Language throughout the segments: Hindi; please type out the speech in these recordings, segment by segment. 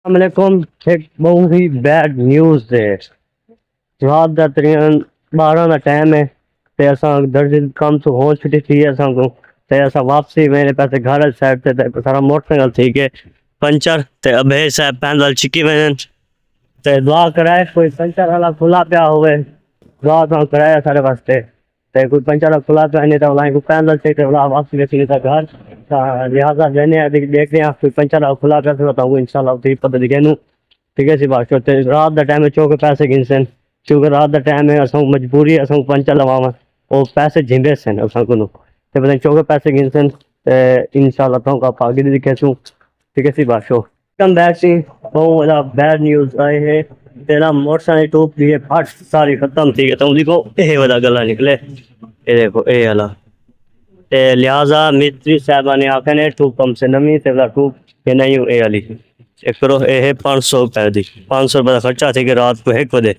वालेकुम। एक बहुत ही बैड न्यूज़ है। रात का तकरीबन 12 का टाइम है ते असां दर्जे कम तो हो छुट्टी थी असांको ते असां वापसी मेरे पैसे घर साइड ते सारा मोटरसाइकिल थी के पंचर ते अबे साहब पैदल चिकी वजन ते दुआ कराए कोई पंचर वाला खुला पिया हुए दुआ तो कराया सारे वास्ते ते कोई पंचर वाला खुला पिया नहीं तो वाला को पैदल चेक वाला वापसी में सीधा घर लिहाजा लेने देख रहे हैं कोई पंचर वाला खुला पिया तो बताऊँ इंशाल्लाह उतरी पता दिखे ठीक है सी बात करते रात का टाइम है चौके पैसे गिनसन क्योंकि रात का टाइम है असों मजबूरी है असों पंचर लवावा और पैसे झिंबे सन असां को ते पता चौके पैसे गिनसन इंशाल्लाह तो का आगे दिखे सू ठीक है सी बात शो कम बैक सी बहुत बड़ा बैड न्यूज़ आए है तेरा मोटरसाइकिल टूप दिए फट सारी खत्म थी तो देखो ये वाला गला निकले ये देखो ये वाला ते लिहाजा मिस्त्री साहब ने आखे ने टूप पंप से नमी ते टूप के नहीं ये वाली चेक करो ये 500 रुपए दी 500 रुपए का खर्चा थे कि रात को 1 बजे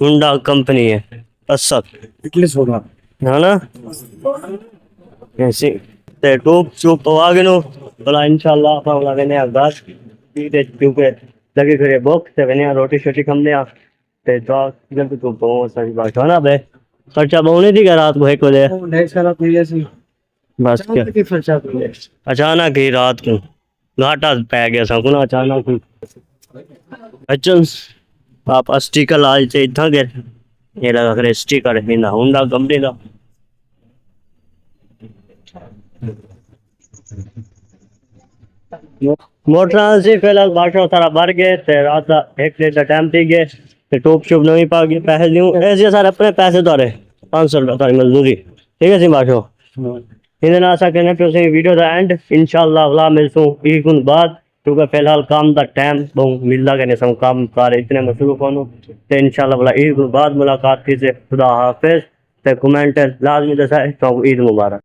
हुंडा कंपनी है असत होगा है ना ऐसे ते टूप चुप तो आगे नो बोला इंशाल्लाह अपना बोला मैंने अगाज ते क्योंकि लगे करे बुक ते मैंने रोटी शोटी खमने आ ते तो जल्दी तो बहुत सारी बात है ना बे खर्चा बहुने थी रात को 1 बजे नेक्स्ट सारा पीए सी बस क्या खर्चा अचानक ही रात को घाटा पै गया सा कुना अचानक ही अच्छा आप स्टिकर लाल से इतना के ये लगा करे स्टिकर है ना हुंडा कंपनी का मोटर से फिलहाल बाटो सारा भर गए ते रात का 1 लीटर टाइम पी गए ते टोप शोप नहीं पा गए पैसे दूं ऐसे सारे अपने पैसे तो 500 रुपये तारी मजदूरी ठीक है सी बाटो इन्हें आशा करने पे उसे वीडियो का एंड इंशाल्लाह अगला मिलसूं एक दिन बाद क्योंकि फिलहाल काम का टाइम बहुत मिलता करने सब काम कार इतने मसरूफ होनो तो इंशाल्लाह वाला ईद बाद मुलाकात थी से खुदा हाफिज ते कमेंट लाजमी दसाए तो ईद मुबारक।